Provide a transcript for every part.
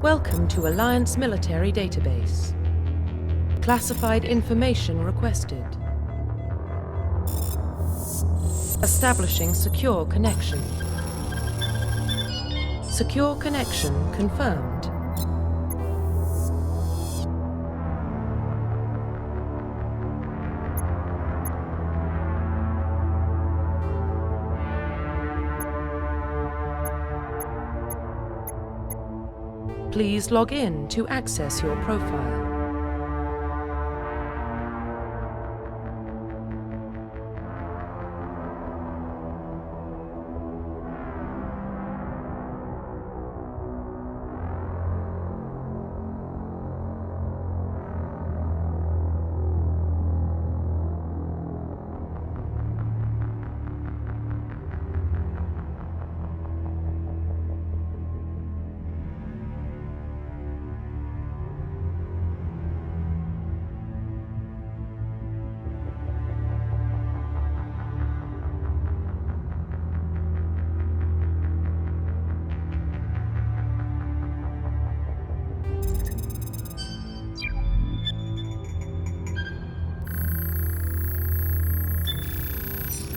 Welcome to Alliance Military Database. Classified information requested. Establishing secure connection. Secure connection confirmed. Please log in to access your profile.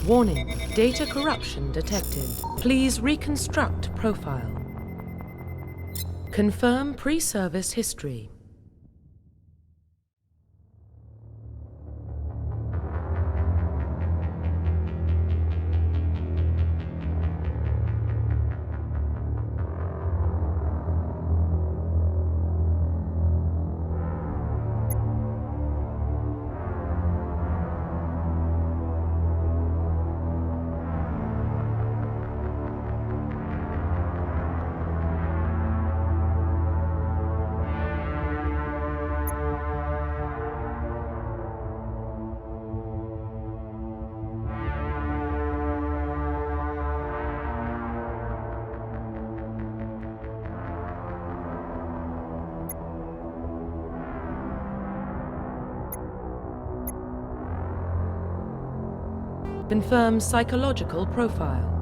Warning, data corruption detected. Please reconstruct profile. Confirm pre-service history. Confirm psychological profile.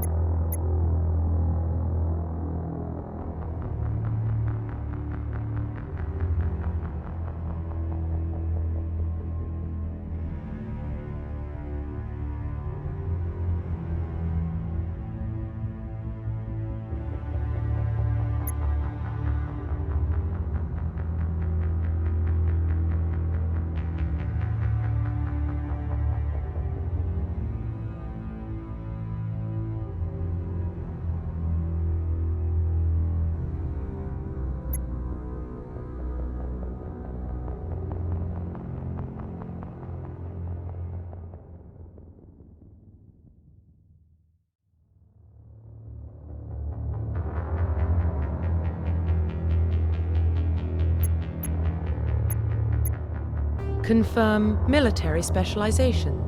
Confirm military specialization.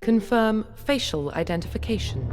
Confirm facial identification.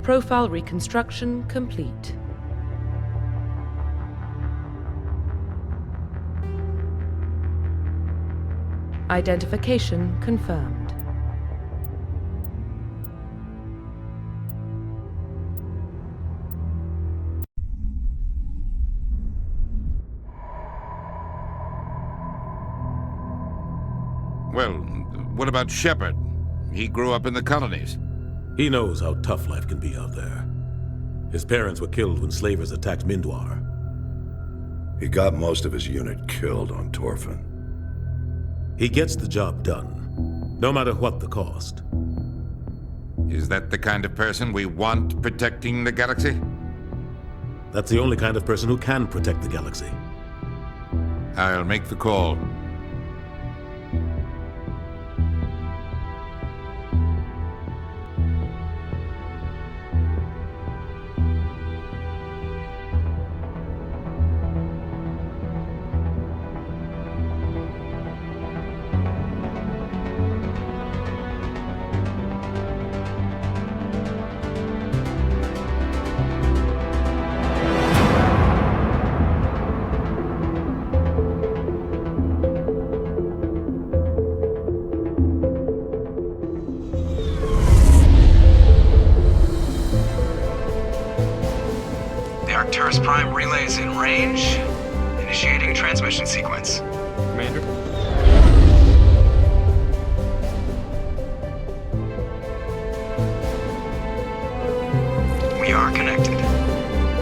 Profile reconstruction complete. Identification confirmed. Well, what about Shepard? He grew up in the colonies. He knows how tough life can be out there. His parents were killed when slavers attacked Mindwar. He got most of his unit killed on Torfin. He gets the job done, no matter what the cost. Is that the kind of person we want protecting the galaxy? That's the only kind of person who can protect the galaxy. I'll make the call. Traitorous Prime relays in range. Initiating transmission sequence. Commander? We are connected.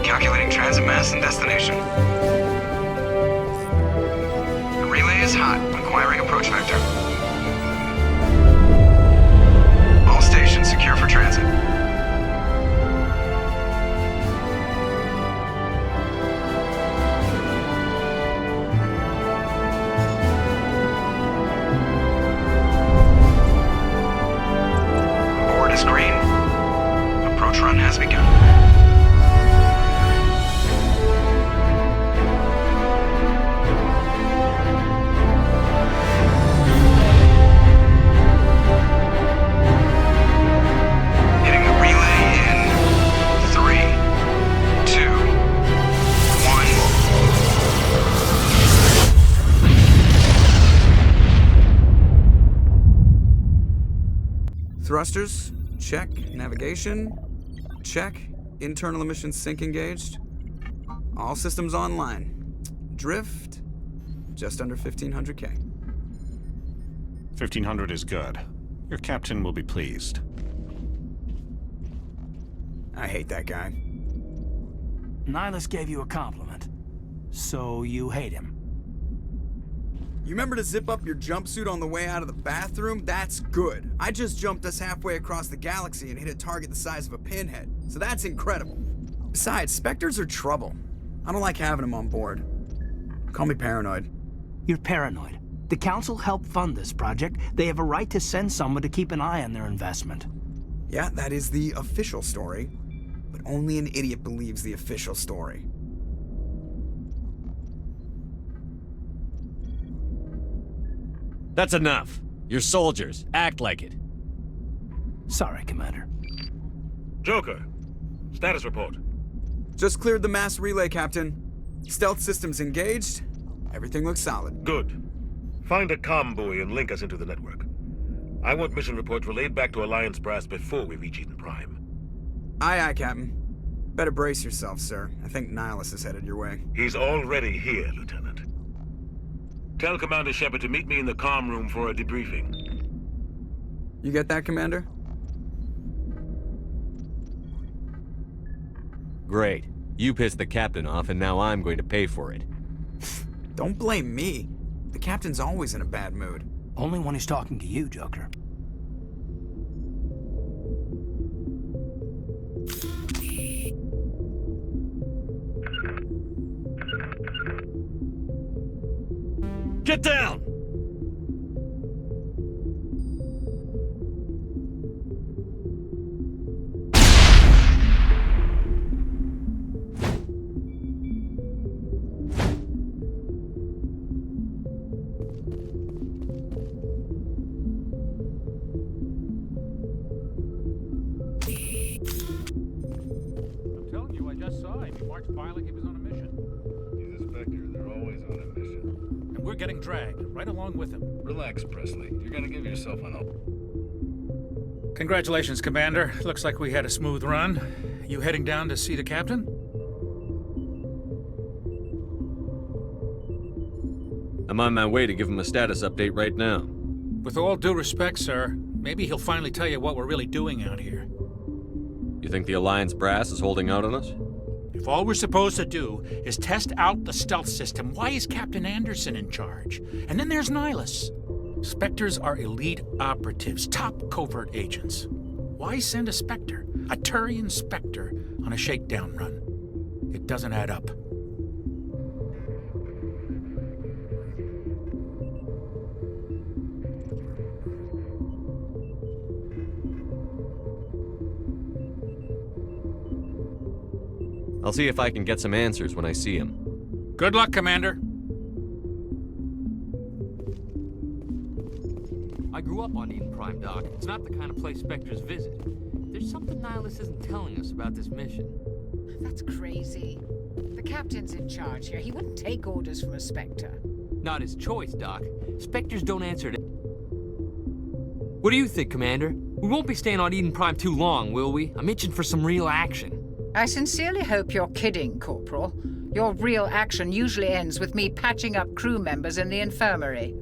Calculating transit mass and destination. The relay is hot. Acquiring approach vector. All stations secure for transit. Board is green. Approach run has begun. Hitting the relay in 3, 2, 1. Thrusters, check. Navigation, check. Internal emissions sync engaged. All systems online. Drift, just under 1500K. 1500 is good. Your captain will be pleased. I hate that guy. Nihilus gave you a compliment. So you hate him. You remember to zip up your jumpsuit on the way out of the bathroom? That's good. I just jumped us halfway across the galaxy and hit a target the size of a pinhead. So that's incredible. Besides, Spectres are trouble. I don't like having them on board. Call me paranoid. You're paranoid. The Council helped fund this project. They have a right to send someone to keep an eye on their investment. Yeah, that is the official story. But only an idiot believes the official story. That's enough. You're soldiers. Act like it. Sorry, Commander. Joker, status report. Just cleared the mass relay, Captain. Stealth systems engaged. Everything looks solid. Good. Find a comm buoy and link us into the network. I want mission reports relayed back to Alliance brass before we reach Eden Prime. Aye, aye, Captain. Better brace yourself, sir. I think Nihilus is headed your way. He's already here, Lieutenant. Tell Commander Shepard to meet me in the comm room for a debriefing. You get that, Commander? Great. You pissed the captain off, and now I'm going to pay for it. Don't blame me. The Captain's always in a bad mood. Only when he's talking to you, Joker. Get down! March by like he was on a mission. He's a Spectre. They're always on a mission. And we're getting dragged, right along with him. Relax, Presley. You're gonna give yourself an Congratulations, Commander. Looks like we had a smooth run. You heading down to see the captain? I'm on my way to give him a status update right now. With all due respect, sir, maybe he'll finally tell you what we're really doing out here. You think the Alliance brass is holding out on us? If all we're supposed to do is test out the stealth system, why is Captain Anderson in charge? And then there's Nihilus. Spectres are elite operatives, top covert agents. Why send a Spectre, a Turian Spectre, on a shakedown run? It doesn't add up. I'll see if I can get some answers when I see him. Good luck, Commander. I grew up on Eden Prime, Doc. It's not the kind of place Spectres visit. There's something Nihilus isn't telling us about this mission. That's crazy. The captain's in charge here. He wouldn't take orders from a Spectre. Not his choice, Doc. Spectres don't answer to... What do you think, Commander? We won't be staying on Eden Prime too long, will we? I'm itching for some real action. I sincerely hope you're kidding, Corporal. Your real action usually ends with me patching up crew members in the infirmary.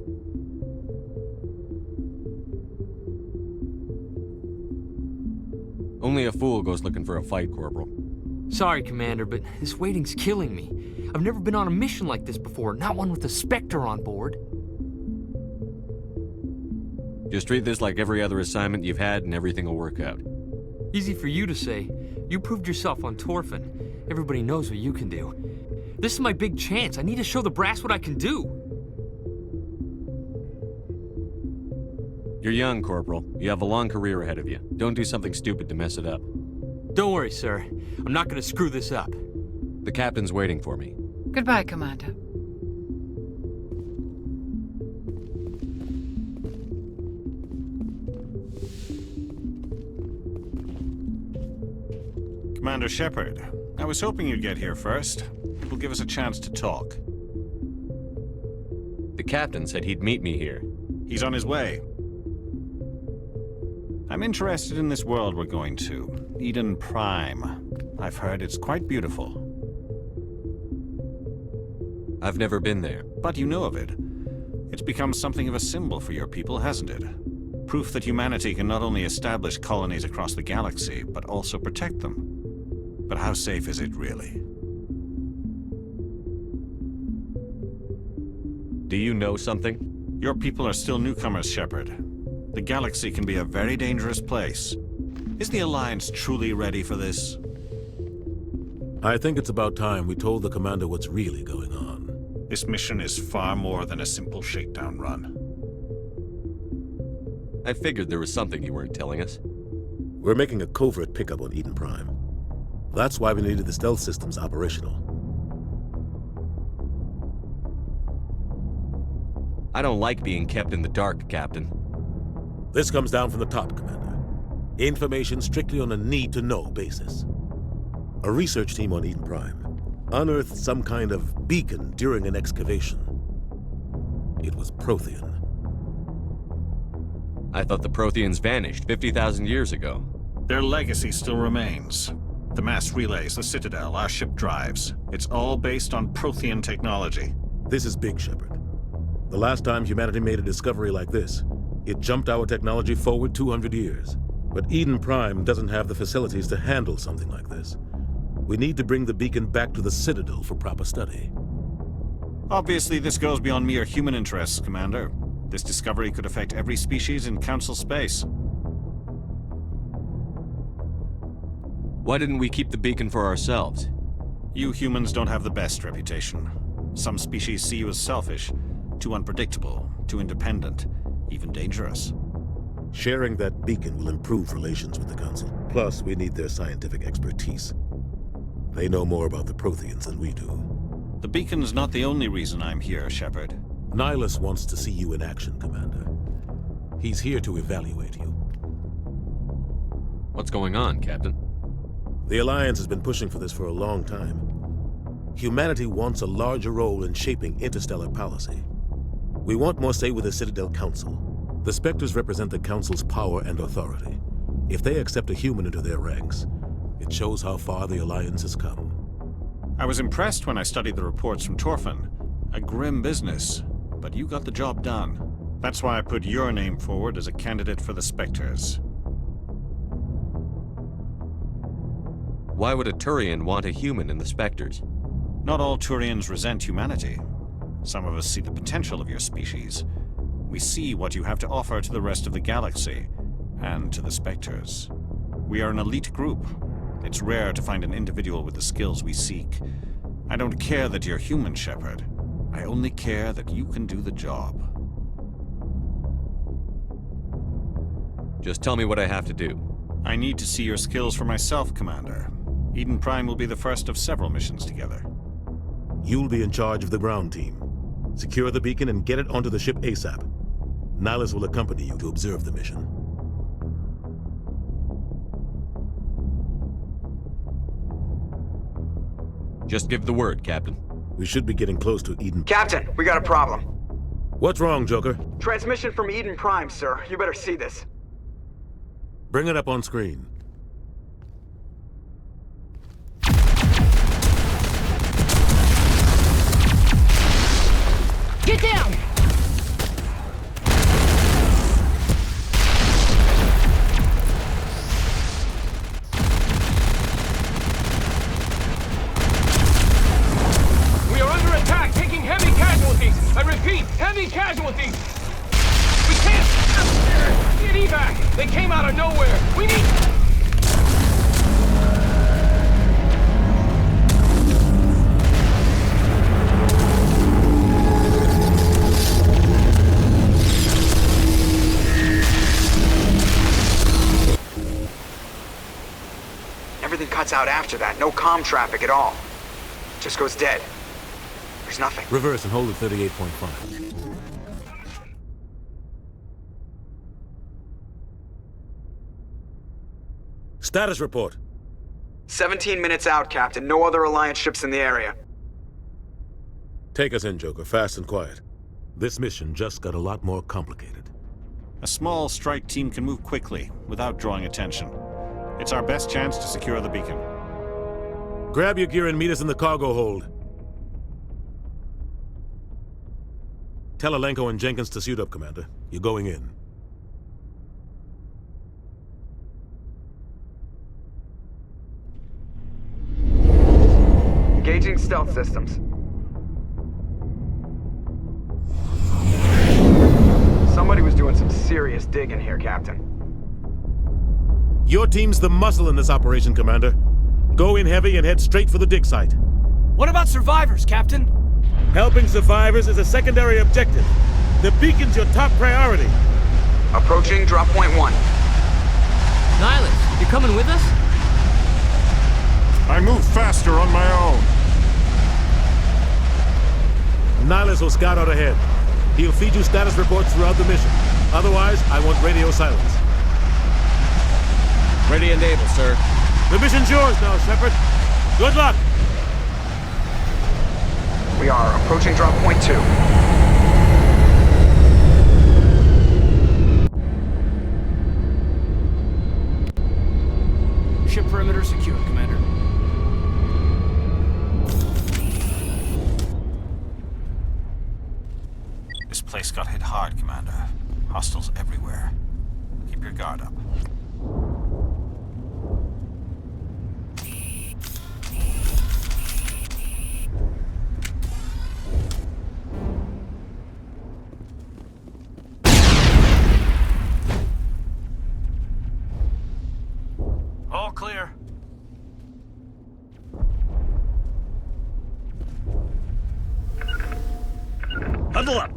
Only a fool goes looking for a fight, Corporal. Sorry, Commander, but this waiting's killing me. I've never been on a mission like this before, not one with a Spectre on board. Just treat this like every other assignment you've had and everything will work out. Easy for you to say. You proved yourself on Torfin. Everybody knows what you can do. This is my big chance. I need to show the brass what I can do. You're young, Corporal. You have a long career ahead of you. Don't do something stupid to mess it up. Don't worry, sir. I'm not going to screw this up. The captain's waiting for me. Goodbye, Commander. Commander Shepard, I was hoping you'd get here first. It will give us a chance to talk. The captain said he'd meet me here. He's on his way. I'm interested in this world we're going to, Eden Prime. I've heard it's quite beautiful. I've never been there. But you know of it. It's become something of a symbol for your people, hasn't it? Proof that humanity can not only establish colonies across the galaxy, but also protect them. But how safe is it, really? Do you know something? Your people are still newcomers, Shepard. The galaxy can be a very dangerous place. Is the Alliance truly ready for this? I think it's about time we told the Commander what's really going on. This mission is far more than a simple shakedown run. I figured there was something you weren't telling us. We're making a covert pickup on Eden Prime. That's why we needed the stealth systems operational. I don't like being kept in the dark, Captain. This comes down from the top, Commander. Information strictly on a need-to-know basis. A research team on Eden Prime unearthed some kind of beacon during an excavation. It was Prothean. I thought the Protheans vanished 50,000 years ago. Their legacy still remains. The mass relays, the Citadel, our ship drives. It's all based on Prothean technology. This is big, Shepard. The last time humanity made a discovery like this, it jumped our technology forward 200 years. But Eden Prime doesn't have the facilities to handle something like this. We need to bring the beacon back to the Citadel for proper study. Obviously, this goes beyond mere human interests, Commander. This discovery could affect every species in Council space. Why didn't we keep the beacon for ourselves? You humans don't have the best reputation. Some species see you as selfish, too unpredictable, too independent, even dangerous. Sharing that beacon will improve relations with the Council. Plus, we need their scientific expertise. They know more about the Protheans than we do. The beacon's not the only reason I'm here, Shepard. Nihilus wants to see you in action, Commander. He's here to evaluate you. What's going on, Captain? The Alliance has been pushing for this for a long time. Humanity wants a larger role in shaping interstellar policy. We want more say with the Citadel Council. The Spectres represent the Council's power and authority. If they accept a human into their ranks, it shows how far the Alliance has come. I was impressed when I studied the reports from Torfin. A grim business, but you got the job done. That's why I put your name forward as a candidate for the Spectres. Why would a Turian want a human in the Spectres? Not all Turians resent humanity. Some of us see the potential of your species. We see what you have to offer to the rest of the galaxy, and to the Spectres. We are an elite group. It's rare to find an individual with the skills we seek. I don't care that you're human, Shepard. I only care that you can do the job. Just tell me what I have to do. I need to see your skills for myself, Commander. Eden Prime will be the first of several missions together. You'll be in charge of the ground team. Secure the beacon and get it onto the ship ASAP. Nihilus will accompany you to observe the mission. Just give the word, Captain. We should be getting close to Eden. Captain, we got a problem. What's wrong, Joker? Transmission from Eden Prime, sir. You better see this. Bring it up on screen. Get down! We are under attack, taking heavy casualties. I repeat, heavy casualties. We can't get evac. They came out of nowhere. We need... Everything cuts out after that. No comm traffic at all. Just goes dead. There's nothing. Reverse and hold at 38.5. Status report. 17 minutes out, Captain. No other Alliance ships in the area. Take us in, Joker, fast and quiet. This mission just got a lot more complicated. A small strike team can move quickly, without drawing attention. It's our best chance to secure the beacon. Grab your gear and meet us in the cargo hold. Tell Alenko and Jenkins to suit up, Commander. You're going in. Engaging stealth systems. Somebody was doing some serious digging here, Captain. Your team's the muscle in this operation, Commander. Go in heavy and head straight for the dig site. What about survivors, Captain? Helping survivors is a secondary objective. The beacon's your top priority. Approaching drop point 1. Nihilus, you coming with us? I move faster on my own. Nihilus will scout out ahead. He'll feed you status reports throughout the mission. Otherwise, I want radio silence. Ready and able, sir. The mission's yours now, Shepard. Good luck! We are approaching drop point 2. Ship perimeter secure, Commander. This place got hit hard, Commander. Hostiles everywhere. Keep your guard up. All clear. Huddle up!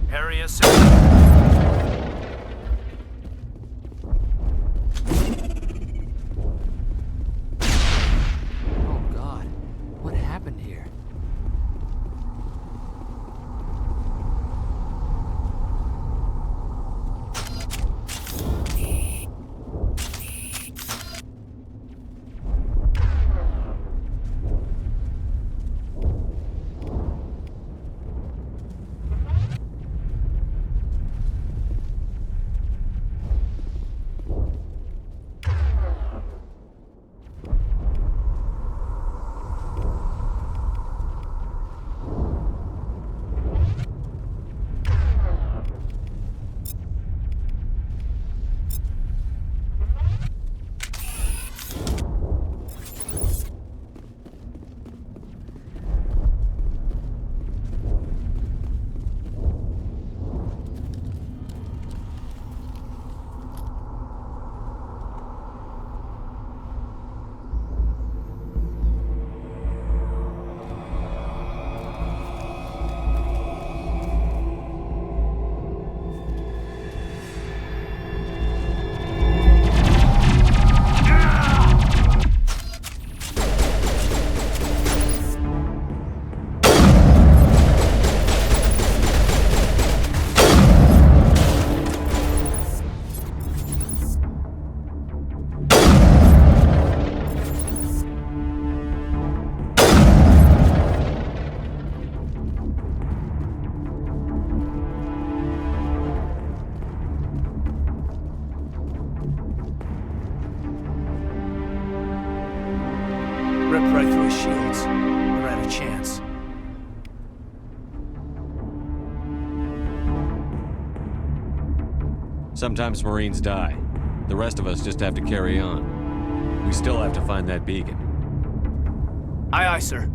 Area secure. shields. We're at a chance. Sometimes Marines die. The rest of us just have to carry on. We still have to find that beacon. Aye, aye, sir.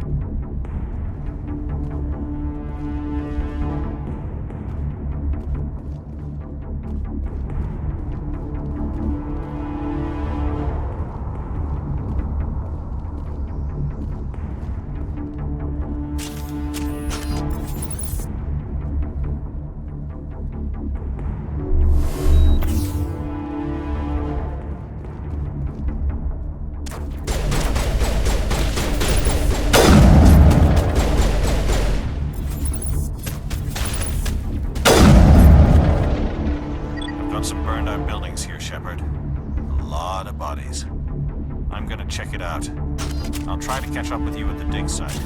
Some burned out buildings here, Shepard. A lot of bodies. I'm gonna check it out. I'll try to catch up with you at the dig site.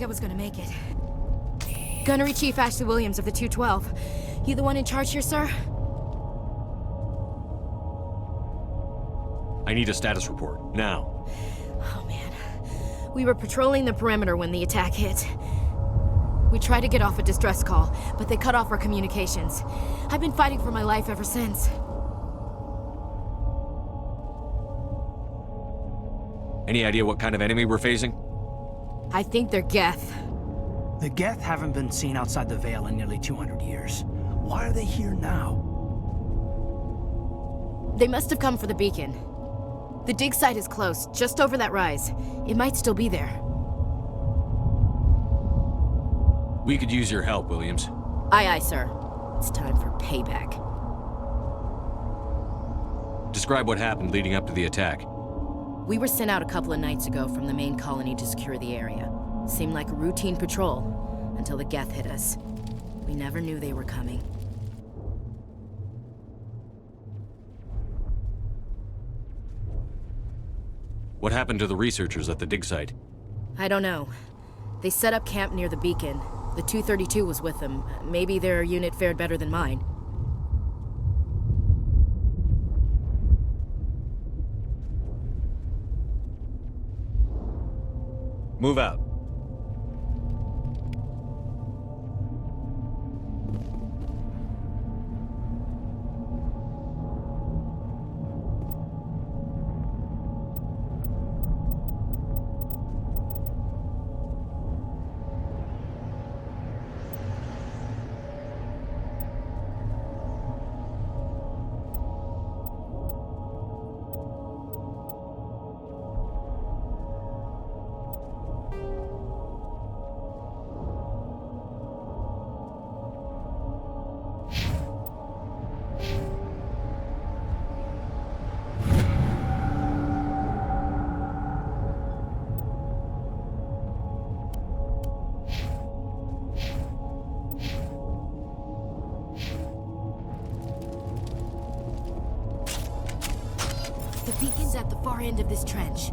I was gonna make it. Gunnery Chief Ashley Williams of the 212. You the one in charge here, sir? I need a status report, now. Oh man. We were patrolling the perimeter when the attack hit. We tried to get off a distress call, but they cut off our communications. I've been fighting for my life ever since. Any idea what kind of enemy we're facing? I think they're Geth. The Geth haven't been seen outside the Veil in nearly 200 years. Why are they here now? They must have come for the beacon. The dig site is close, just over that rise. It might still be there. We could use your help, Williams. Aye, aye, sir. It's time for payback. Describe what happened leading up to the attack. We were sent out a couple of nights ago from the main colony to secure the area. Seemed like a routine patrol, until the Geth hit us. We never knew they were coming. What happened to the researchers at the dig site? I don't know. They set up camp near the beacon. The 232 was with them. Maybe their unit fared better than mine. Move out. The beacon's at the far end of this trench.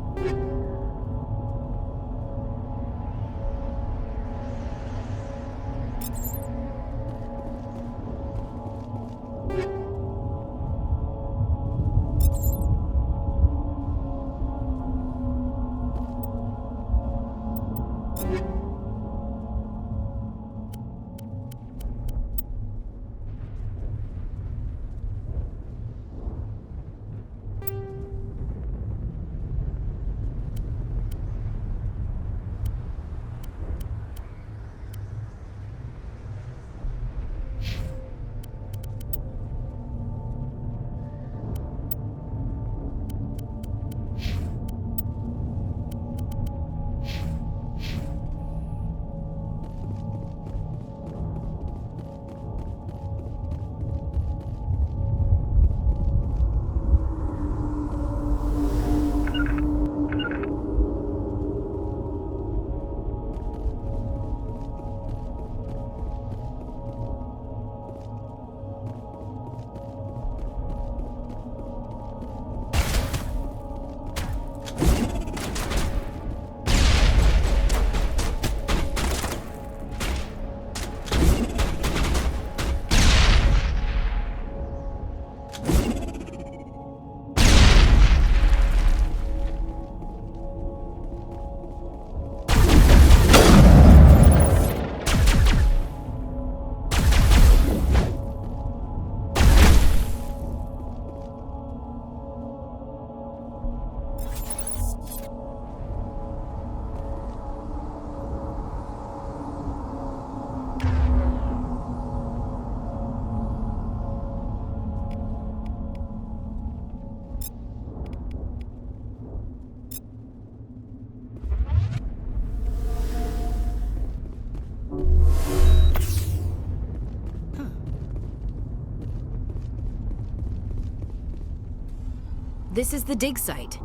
This is the dig site.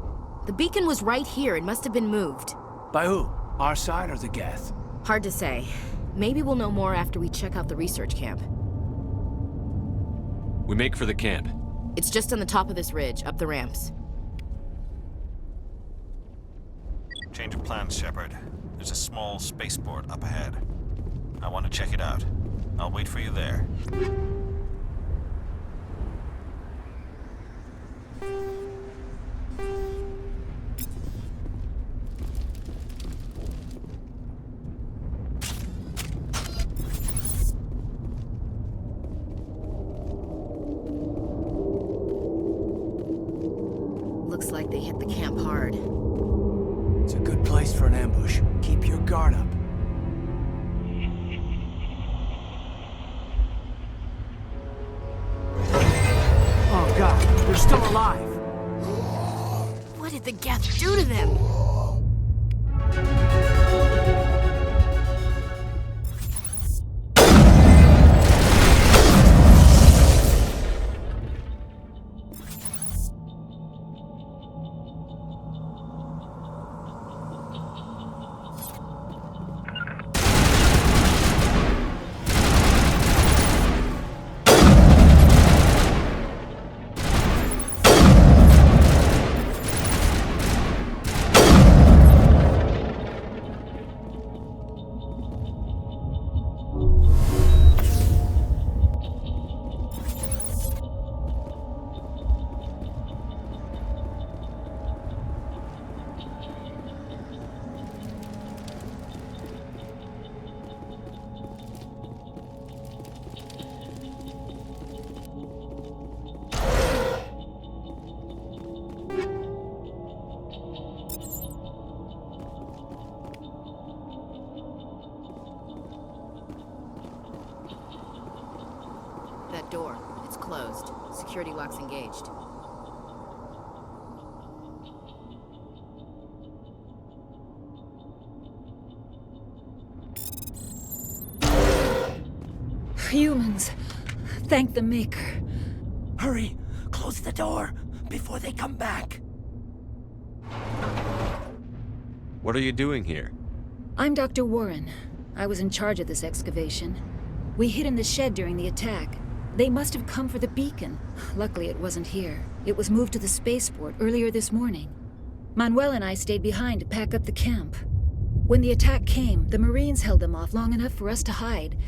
The beacon was right here. It must have been moved. By who? Our side or the Geth? Hard to say. Maybe we'll know more after we check out the research camp. We make for the camp. It's just on the top of this ridge, up the ramps. Change of plans, Shepard. There's a small spaceport up ahead. I want to check it out. I'll wait for you there. Looks like they hit the camp hard. It's a good place for an ambush. Keep your guard up. Oh god, they're still alive! What did the Geth do to them? security locks engaged. Humans. Thank the Maker. Hurry! Close the door before they come back. What are you doing here? I'm Dr. Warren. I was in charge of this excavation. We hid in the shed during the attack. They must have come for the beacon. Luckily, it wasn't here. It was moved to the spaceport earlier this morning. Manuel and I stayed behind to pack up the camp. When the attack came, the Marines held them off long enough for us to hide.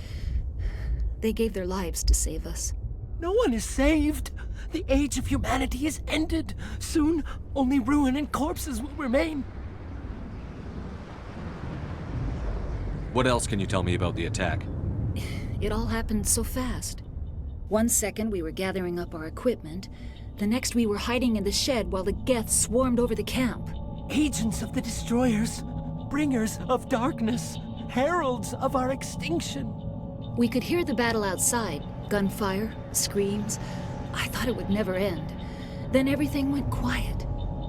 They gave their lives to save us. No one is saved. The age of humanity is ended. Soon, only ruin and corpses will remain. What else can you tell me about the attack? It all happened so fast. 1 second we were gathering up our equipment. The next we were hiding in the shed while the Geth swarmed over the camp. Agents of the Destroyers, bringers of darkness, heralds of our extinction. We could hear the battle outside. Gunfire, screams. I thought it would never end. Then everything went quiet.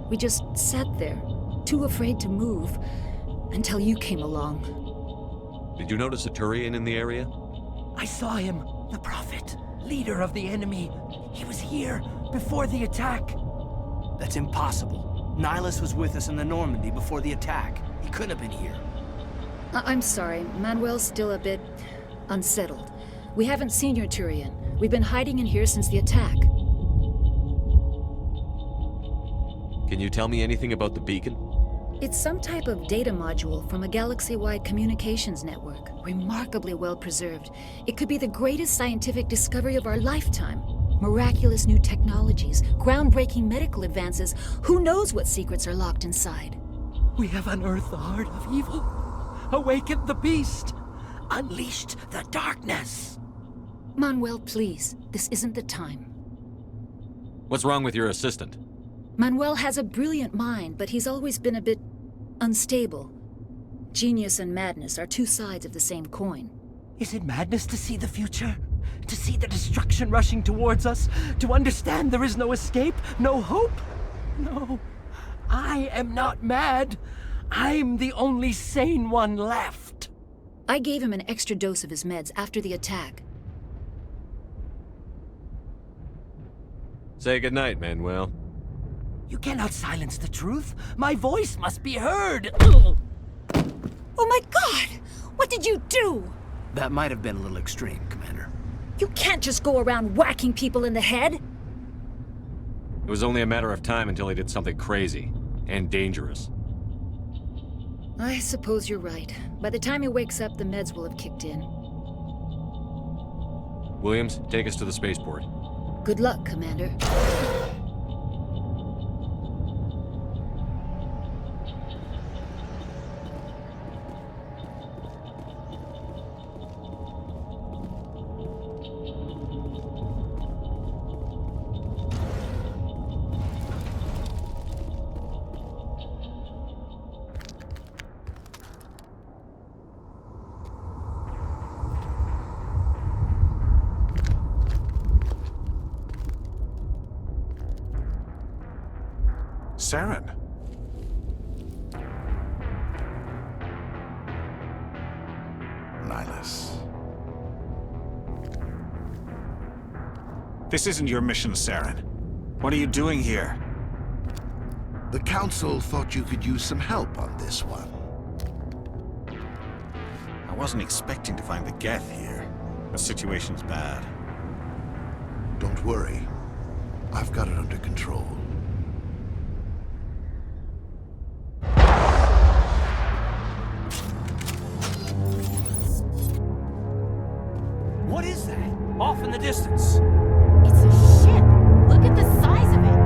We just sat there, too afraid to move, until you came along. Did you notice a Turian in the area? I saw him, the Prophet, leader of the enemy. He was here before the attack. That's impossible. Nihilus was with us in the Normandy before the attack. He couldn't have been here. I'm sorry. Manuel's still a bit unsettled. We haven't seen your Turian. We've been hiding in here since the attack. Can you tell me anything about the beacon? It's some type of data module from a galaxy-wide communications network. Remarkably well preserved. It could be the greatest scientific discovery of our lifetime. Miraculous new technologies, groundbreaking medical advances. Who knows what secrets are locked inside? We have unearthed the heart of evil, awakened the beast, unleashed the darkness. Manuel, please. This isn't the time. What's wrong with your assistant? Manuel has a brilliant mind, but he's always been a bit unstable. Genius and madness are two sides of the same coin. Is it madness to see the future? To see the destruction rushing towards us? To understand there is no escape? No hope? No. I am not mad. I'm the only sane one left. I gave him an extra dose of his meds after the attack. Say goodnight, Manuel. You cannot silence the truth. My voice must be heard. Oh my God! What did you do? That might have been a little extreme, Commander. You can't just go around whacking people in the head. It was only a matter of time until he did something crazy and dangerous. I suppose you're right. By the time he wakes up, the meds will have kicked in. Williams, take us to the spaceport. Good luck, Commander. Saren. Nihilus. This isn't your mission, Saren. What are you doing here? The Council thought you could use some help on this one. I wasn't expecting to find the Geth here. The situation's bad. Don't worry. I've got it under control. What is that? Off in the distance. It's a ship. Look at the size of it.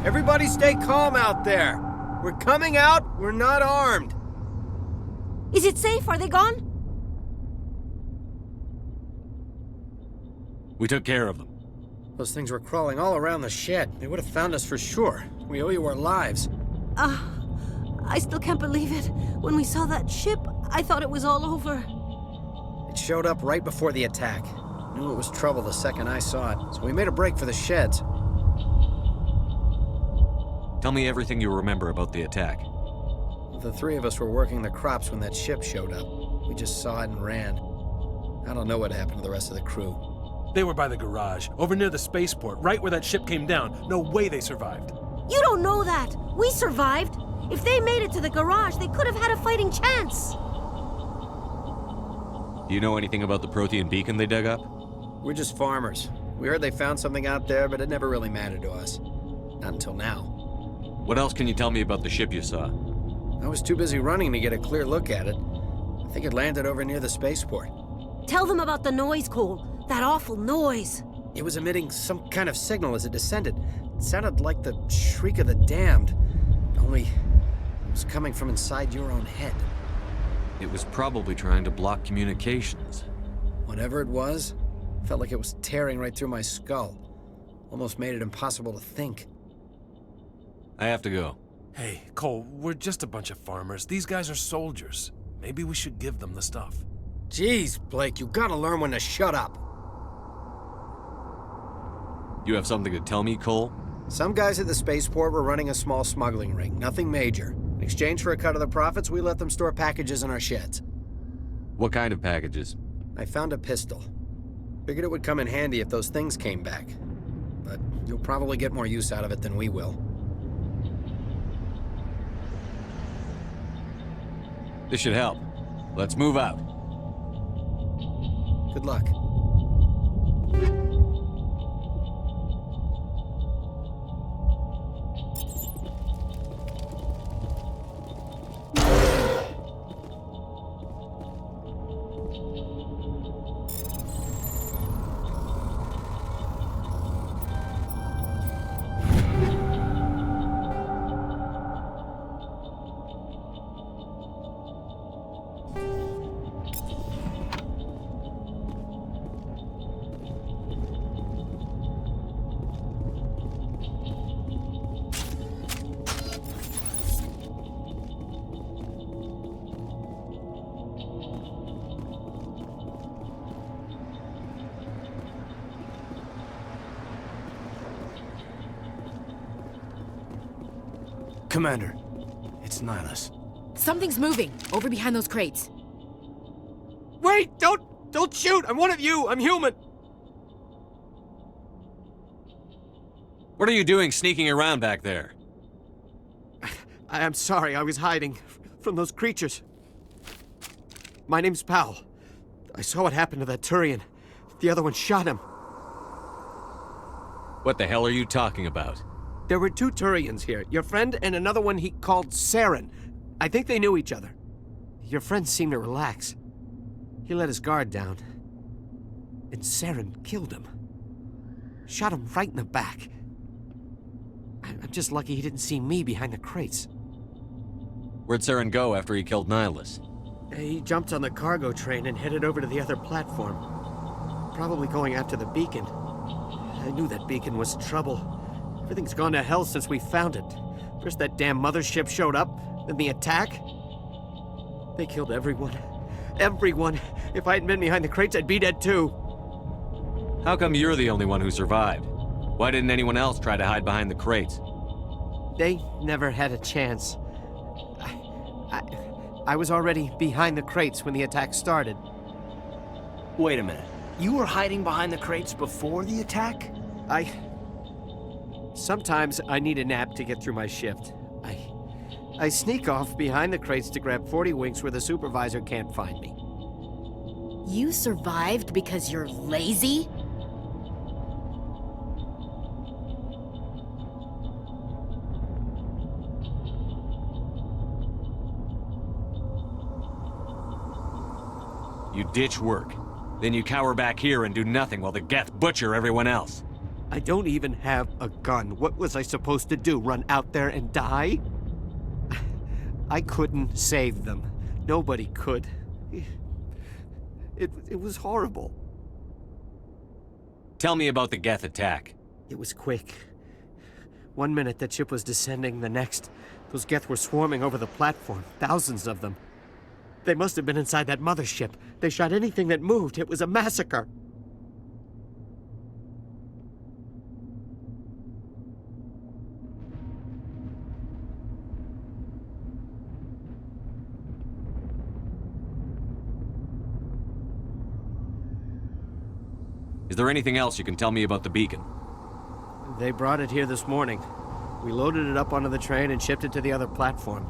Everybody stay calm out there. We're coming out, we're not armed. Is it safe? Are they gone? We took care of them. Those things were crawling all around the shed. They would have found us for sure. We owe you our lives. I still can't believe it. When we saw that ship, I thought it was all over. It showed up right before the attack. Knew it was trouble the second I saw it, so we made a break for the sheds. Tell me everything you remember about the attack. The three of us were working the crops when that ship showed up. We just saw it and ran. I don't know what happened to the rest of the crew. They were by the garage, over near the spaceport, right where that ship came down. No way they survived. You don't know that. We survived. If they made it to the garage, they could have had a fighting chance. Do you know anything about the Protean beacon they dug up? We're just farmers. We heard they found something out there, but it never really mattered to us. Not until now. What else can you tell me about the ship you saw? I was too busy running to get a clear look at it. I think it landed over near the spaceport. Tell them about the noise, Cole. That awful noise. It was emitting some kind of signal as it descended. It sounded like the shriek of the damned. Only it was coming from inside your own head. It was probably trying to block communications. Whatever it was, felt like it was tearing right through my skull. Almost made it impossible to think. I have to go. Hey, Cole, we're just a bunch of farmers. These guys are soldiers. Maybe we should give them the stuff. Jeez, Blake, you gotta learn when to shut up. You have something to tell me, Cole? Some guys at the spaceport were running a small smuggling ring, nothing major. In exchange for a cut of the profits, we let them store packages in our sheds. What kind of packages? I found a pistol. Figured it would come in handy if those things came back. But you'll probably get more use out of it than we will. This should help. Let's move out. Good luck. Commander, it's Nihilus. Something's moving, over behind those crates. Wait! Don't shoot! I'm one of you! I'm human! What are you doing sneaking around back there? I'm sorry, I was hiding from those creatures. My name's Powell. I saw what happened to that Turian. The other one shot him. What the hell are you talking about? There were two Turians here. Your friend and another one he called Saren. I think they knew each other. Your friend seemed to relax. He let his guard down. And Saren killed him. Shot him right in the back. I'm just lucky he didn't see me behind the crates. Where'd Saren go after he killed Nihilus? He jumped on the cargo train and headed over to the other platform. Probably going after the beacon. I knew that beacon was trouble. Everything's gone to hell since we found it. First that damn mothership showed up, then the attack. They killed everyone. Everyone. If I hadn't been behind the crates, I'd be dead too. How come you're the only one who survived? Why didn't anyone else try to hide behind the crates? They never had a chance. I was already behind the crates when the attack started. Wait a minute. You were hiding behind the crates before the attack? Sometimes I need a nap to get through my shift. I sneak off behind the crates to grab 40 winks where the supervisor can't find me. You survived because you're lazy? You ditch work. Then you cower back here and do nothing while the Geth butcher everyone else. I don't even have a gun. What was I supposed to do? Run out there and die? I couldn't save them. Nobody could. It was horrible. Tell me about the Geth attack. It was quick. 1 minute that ship was descending, the next, those Geth were swarming over the platform. Thousands of them. They must have been inside that mothership. They shot anything that moved. It was a massacre. Is there anything else you can tell me about the beacon? They brought it here this morning. We loaded it up onto the train and shipped it to the other platform.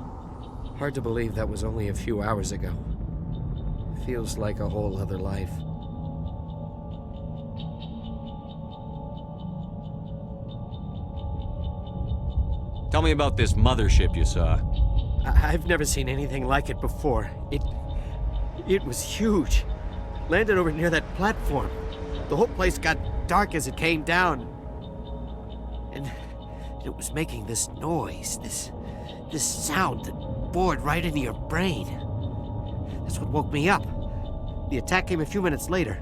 Hard to believe that was only a few hours ago. Feels like a whole other life. Tell me about this mothership you saw. I've never seen anything like it before. It was huge. Landed over near that platform. The whole place got dark as it came down. And it was making this noise, this sound that bored right into your brain. That's what woke me up. The attack came a few minutes later.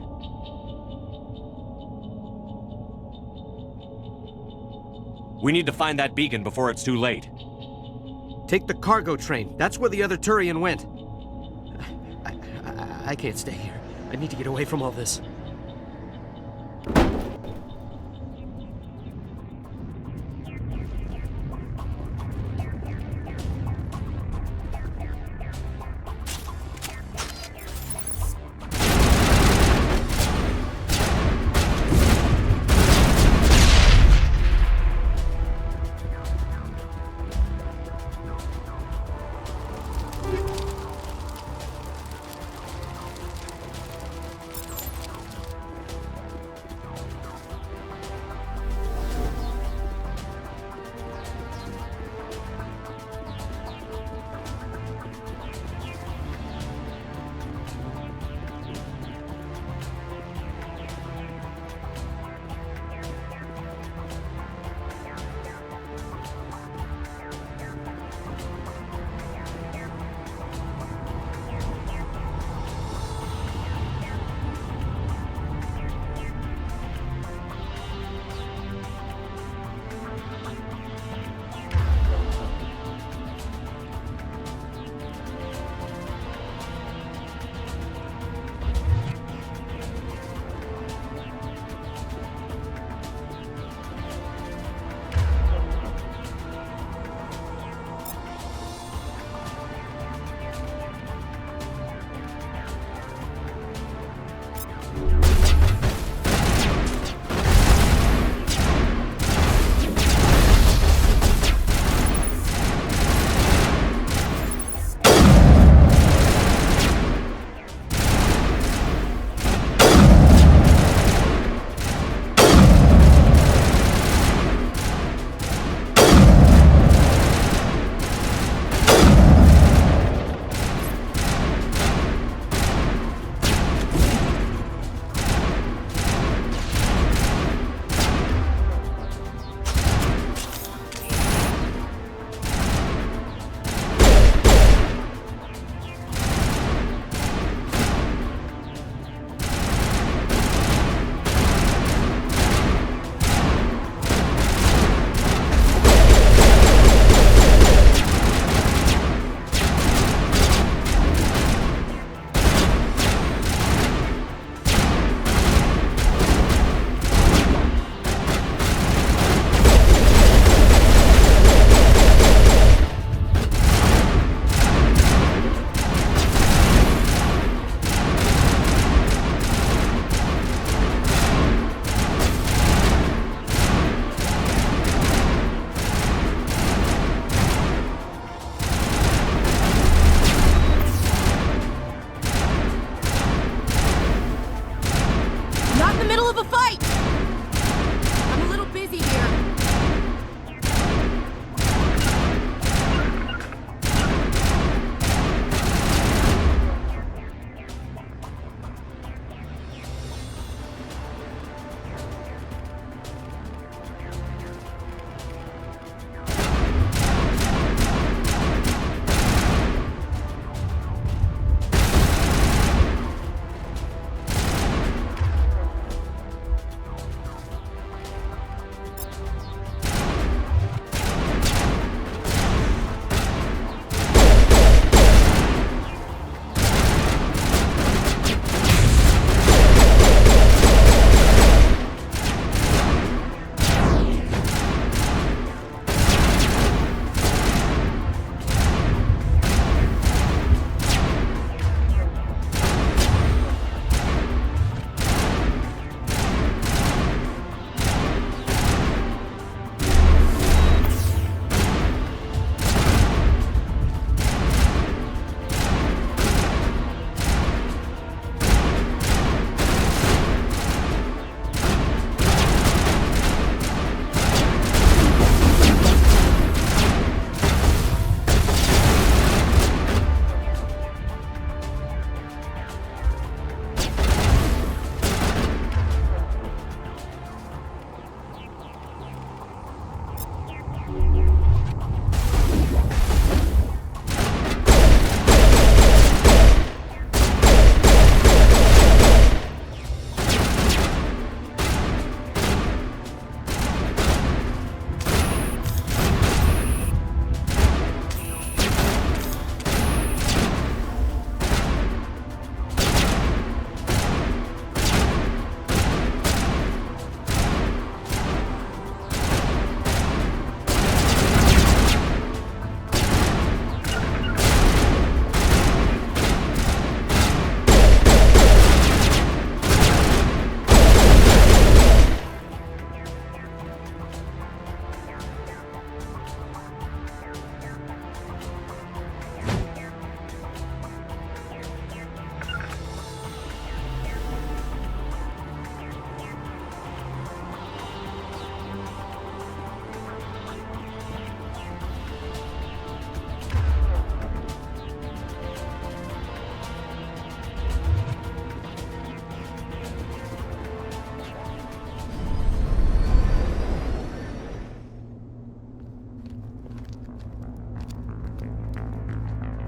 We need to find that beacon before it's too late. Take the cargo train. That's where the other Turian went. I can't stay here. I need to get away from all this.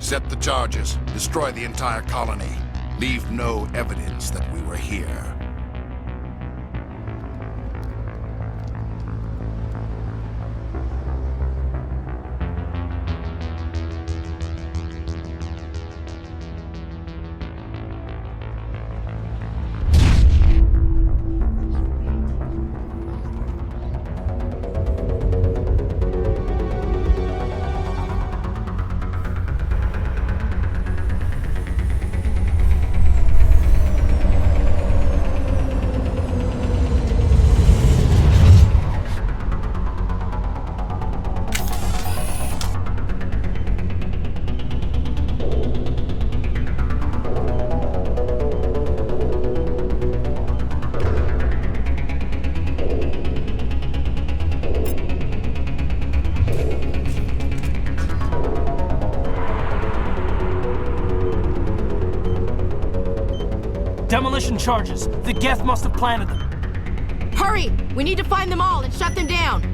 Set the charges. Destroy the entire colony. Leave no evidence that we were here. Demolition charges. The Geth must have planted them. Hurry! We need to find them all and shut them down!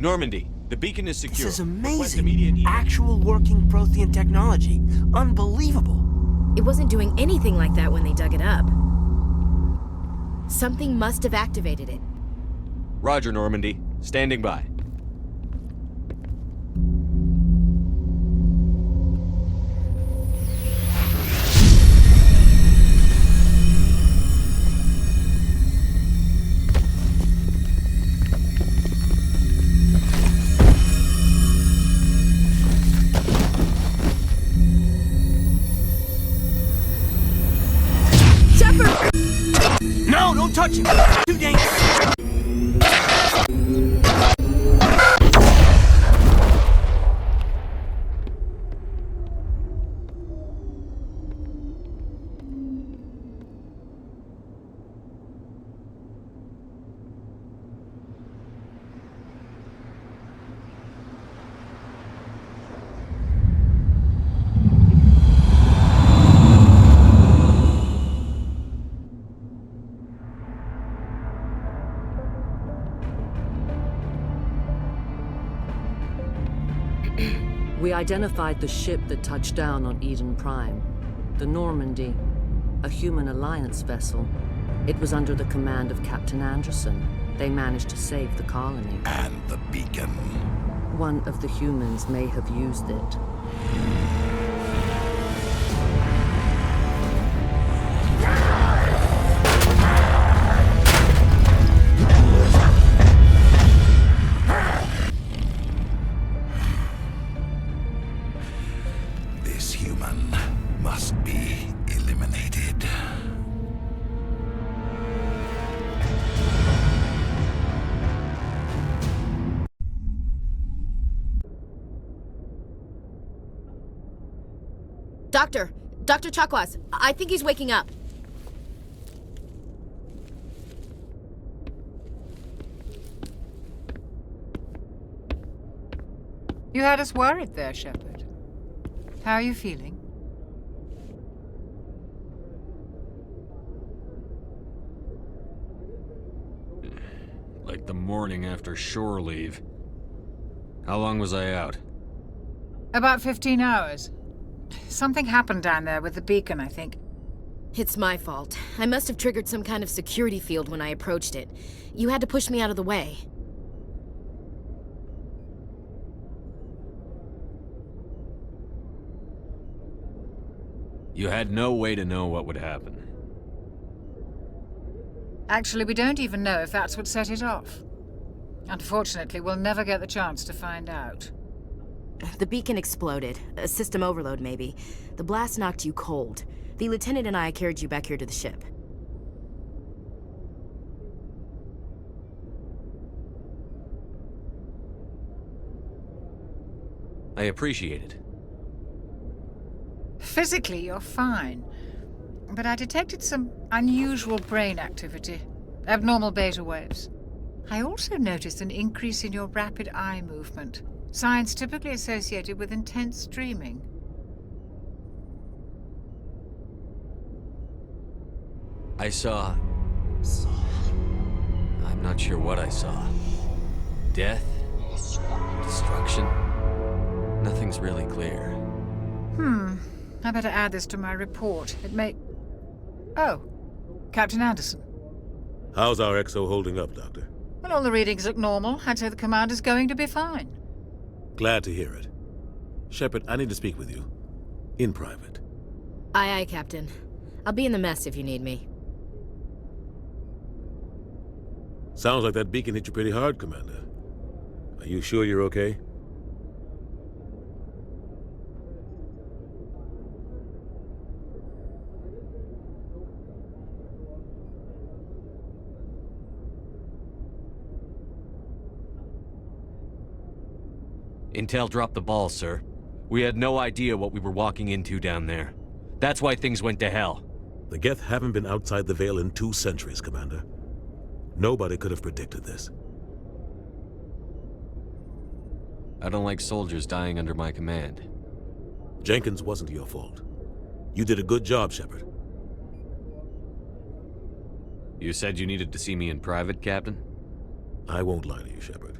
Normandy, the beacon is secure. This is amazing. Actual working Prothean technology. Unbelievable. It wasn't doing anything like that when they dug it up. Something must have activated it. Roger, Normandy. Standing by. No, don't touch him! Too dangerous! We identified the ship that touched down on Eden Prime. The Normandy, a human alliance vessel. It was under the command of Captain Anderson. They managed to save the colony. And the beacon. One of the humans may have used it. This human must be eliminated. Dr. Chakwas, I think he's waking up. You had us worried there, Shepard. How are you feeling? Like the morning after shore leave. How long was I out? About 15 hours. Something happened down there with the beacon, I think. It's my fault. I must have triggered some kind of security field when I approached it. You had to push me out of the way. You had no way to know what would happen. Actually, we don't even know if that's what set it off. Unfortunately, we'll never get the chance to find out. The beacon exploded. A system overload, maybe. The blast knocked you cold. The lieutenant and I carried you back here to the ship. I appreciate it. Physically, you're fine. But I detected some unusual brain activity. Abnormal beta waves. I also noticed an increase in your rapid eye movement. Signs typically associated with intense dreaming. I saw... I'm not sure what I saw. Death? Destruction? Nothing's really clear. I better add this to my report. It may... Oh, Captain Anderson. How's our XO holding up, Doctor? Well, all the readings look normal. I'd say the commander's going to be fine. Glad to hear it. Shepard, I need to speak with you. In private. Aye, aye, Captain. I'll be in the mess if you need me. Sounds like that beacon hit you pretty hard, Commander. Are you sure you're okay? Intel dropped the ball, sir. We had no idea what we were walking into down there. That's why things went to hell. The Geth haven't been outside the Veil in 2 centuries, Commander. Nobody could have predicted this. I don't like soldiers dying under my command. Jenkins wasn't your fault. You did a good job, Shepard. You said you needed to see me in private, Captain? I won't lie to you, Shepard.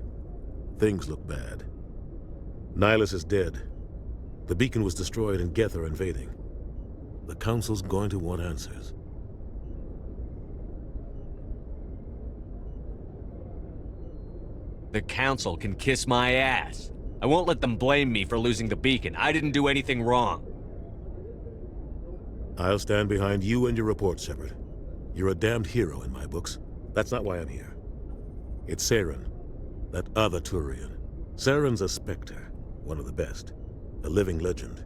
Things look bad. Nihilus is dead. The beacon was destroyed and Geth are invading. The Council's going to want answers. The Council can kiss my ass. I won't let them blame me for losing the beacon. I didn't do anything wrong. I'll stand behind you and your report, Shepard. You're a damned hero in my books. That's not why I'm here. It's Saren, that other Turian. Saren's a Spectre, one of the best, a living legend.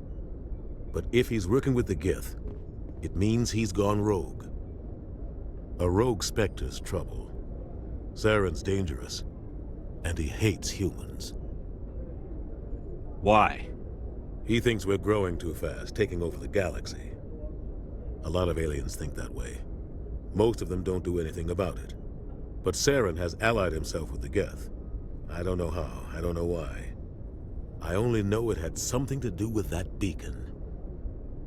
But if he's working with the Geth, it means he's gone rogue. A rogue Spectre's trouble. Saren's dangerous, and he hates humans. Why? He thinks we're growing too fast, taking over the galaxy. A lot of aliens think that way. Most of them don't do anything about it. But Saren has allied himself with the Geth. I don't know how, I don't know why. I only know it had something to do with that beacon.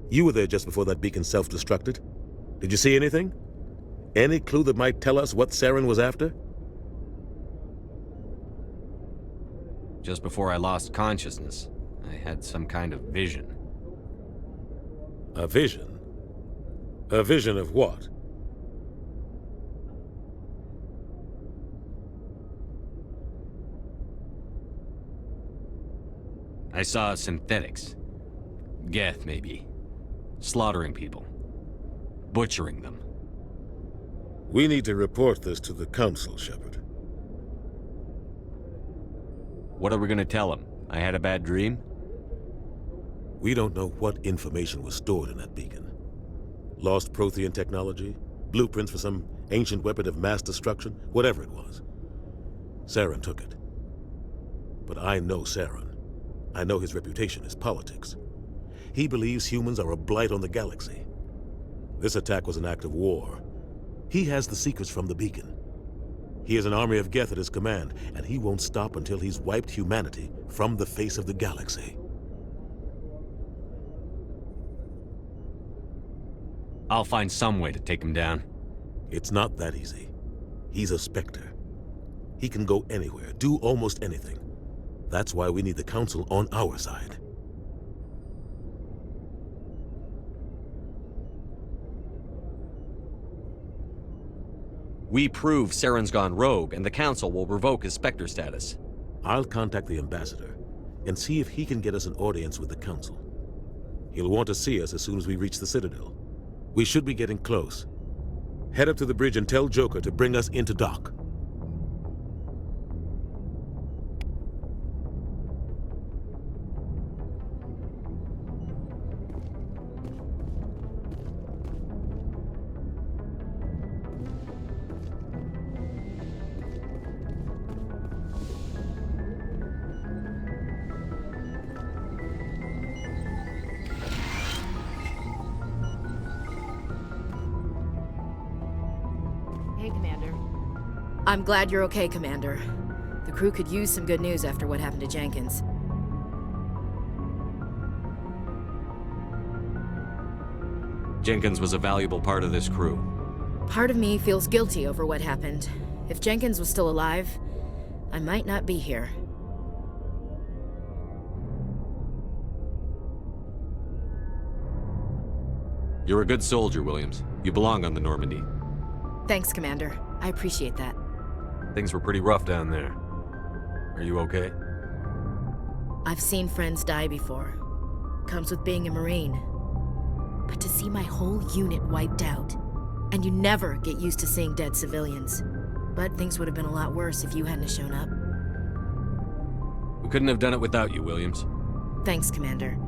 You were there just before that beacon self-destructed. Did you see anything? Any clue that might tell us what Saren was after? Just before I lost consciousness, I had some kind of vision. A vision? A vision of what? I saw synthetics. Geth, maybe. Slaughtering people. Butchering them. We need to report this to the Council, Shepard. What are we gonna tell them? I had a bad dream? We don't know what information was stored in that beacon. Lost Prothean technology? Blueprints for some ancient weapon of mass destruction? Whatever it was. Saren took it. But I know Saren. I know his reputation is politics. He believes humans are a blight on the galaxy. This attack was an act of war. He has the secrets from the beacon. He has an army of Geth at his command, and he won't stop until he's wiped humanity from the face of the galaxy. I'll find some way to take him down. It's not that easy. He's a Spectre. He can go anywhere, do almost anything. That's why we need the Council on our side. We prove Saren's gone rogue, and the Council will revoke his Spectre status. I'll contact the Ambassador and see if he can get us an audience with the Council. He'll want to see us as soon as we reach the Citadel. We should be getting close. Head up to the bridge and tell Joker to bring us into dock. Hey, Commander. I'm glad you're okay, Commander. The crew could use some good news after what happened to Jenkins. Jenkins was a valuable part of this crew. Part of me feels guilty over what happened. If Jenkins was still alive, I might not be here. You're a good soldier, Williams. You belong on the Normandy. Thanks, Commander. I appreciate that. Things were pretty rough down there. Are you okay? I've seen friends die before. Comes with being a Marine. But to see my whole unit wiped out, and you never get used to seeing dead civilians. But things would have been a lot worse if you hadn't shown up. We couldn't have done it without you, Williams. Thanks, Commander.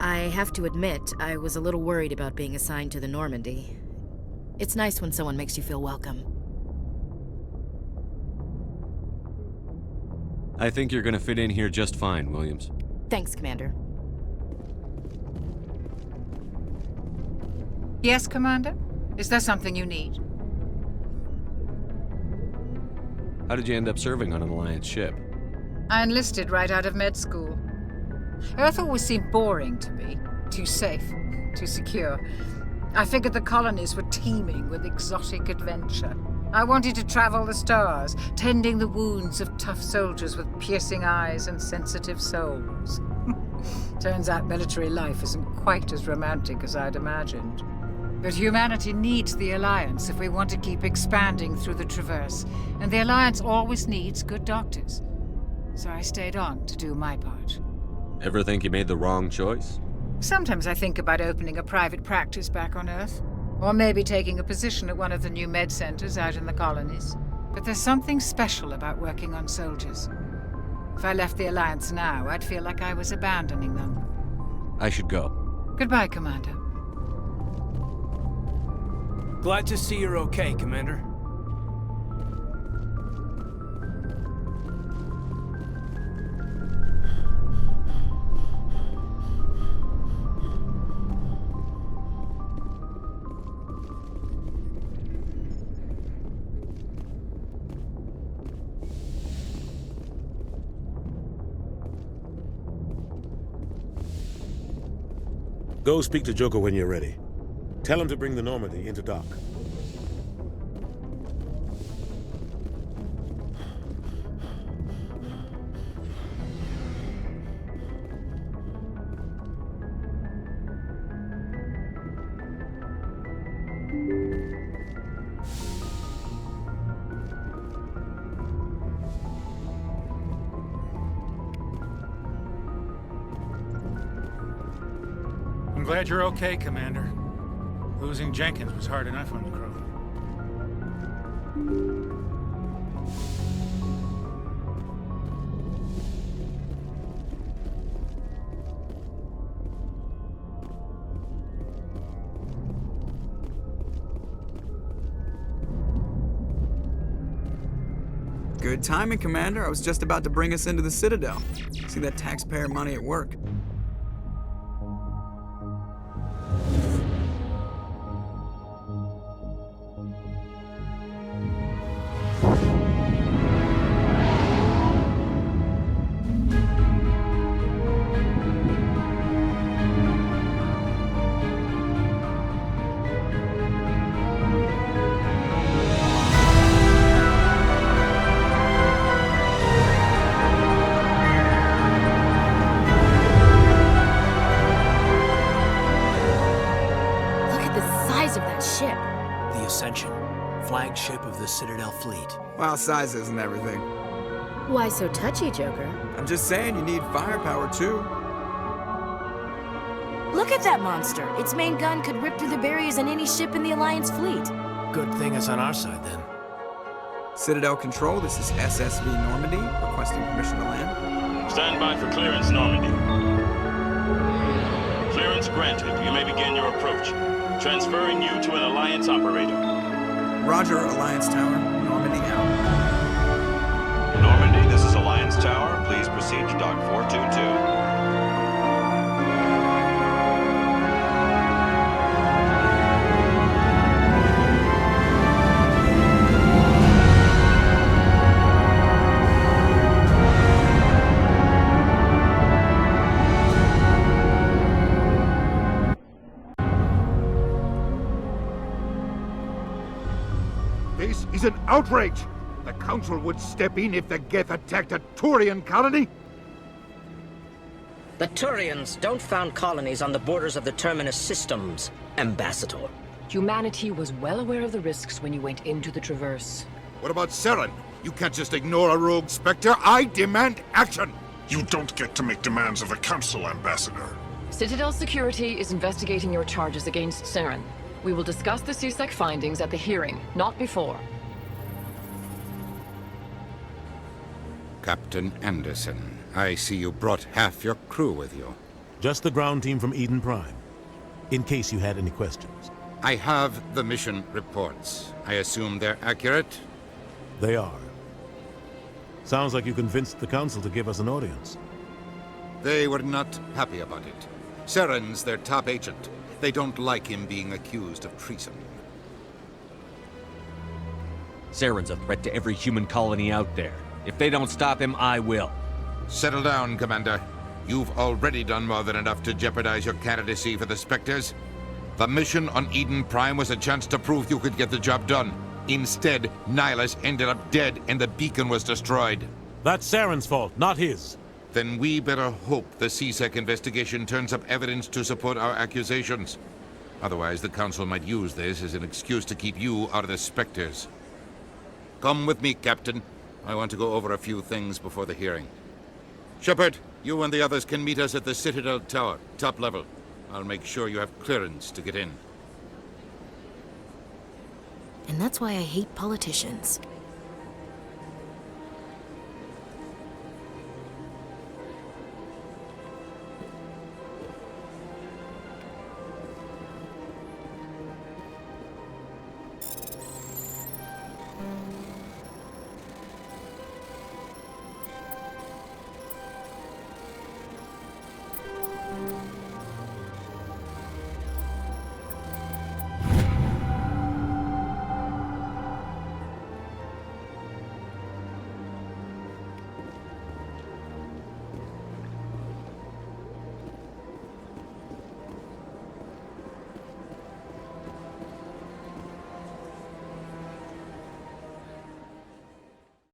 I have to admit, I was a little worried about being assigned to the Normandy. It's nice when someone makes you feel welcome. I think you're gonna fit in here just fine, Williams. Thanks, Commander. Yes, Commander? Is there something you need? How did you end up serving on an Alliance ship? I enlisted right out of med school. Earth always seemed boring to me. Too safe, too secure. I figured the colonies were teeming with exotic adventure. I wanted to travel the stars, tending the wounds of tough soldiers with piercing eyes and sensitive souls. Turns out military life isn't quite as romantic as I'd imagined. But humanity needs the Alliance if we want to keep expanding through the Traverse, and the Alliance always needs good doctors. So I stayed on to do my part. Ever think you made the wrong choice? Sometimes I think about opening a private practice back on Earth, or maybe taking a position at one of the new med centers out in the colonies. But there's something special about working on soldiers. If I left the Alliance now, I'd feel like I was abandoning them. I should go. Goodbye, Commander. Glad to see you're okay, Commander. Go speak to Joker when you're ready. Tell him to bring the Normandy into dock. I'm glad you're okay, Commander. Losing Jenkins was hard enough on the crew. Good timing, Commander. I was just about to bring us into the Citadel. See that taxpayer money at work. Flagship of the Citadel fleet. Well, size isn't everything. Why so touchy, Joker? I'm just saying you need firepower, too. Look at that monster. Its main gun could rip through the barriers in any ship in the Alliance fleet. Good thing it's on our side, then. Citadel Control, this is SSV Normandy, requesting permission to land. Stand by for clearance, Normandy. Clearance granted. You may begin your approach. Transferring you to an Alliance operator. Roger, Alliance Tower. Normandy out. Normandy, this is Alliance Tower. Please proceed to Dock 422. This is an outrage! The Council would step in if the Geth attacked a Turian colony? The Turians don't found colonies on the borders of the Terminus systems, Ambassador. Humanity was well aware of the risks when you went into the Traverse. What about Saren? You can't just ignore a rogue Spectre. I demand action! You don't get to make demands of the Council, Ambassador. Citadel Security is investigating your charges against Saren. We will discuss the CSEC findings at the hearing, not before. Captain Anderson, I see you brought half your crew with you. Just the ground team from Eden Prime, in case you had any questions. I have the mission reports. I assume they're accurate? They are. Sounds like you convinced the Council to give us an audience. They were not happy about it. Saren's their top agent. They don't like him being accused of treason. Saren's a threat to every human colony out there. If they don't stop him, I will. Settle down, Commander. You've already done more than enough to jeopardize your candidacy for the Spectres. The mission on Eden Prime was a chance to prove you could get the job done. Instead, Nihilus ended up dead and the beacon was destroyed. That's Saren's fault, not his. Then we better hope the CSEC investigation turns up evidence to support our accusations. Otherwise, the Council might use this as an excuse to keep you out of the Spectres. Come with me, Captain. I want to go over a few things before the hearing. Shepard, you and the others can meet us at the Citadel Tower, top level. I'll make sure you have clearance to get in. And that's why I hate politicians.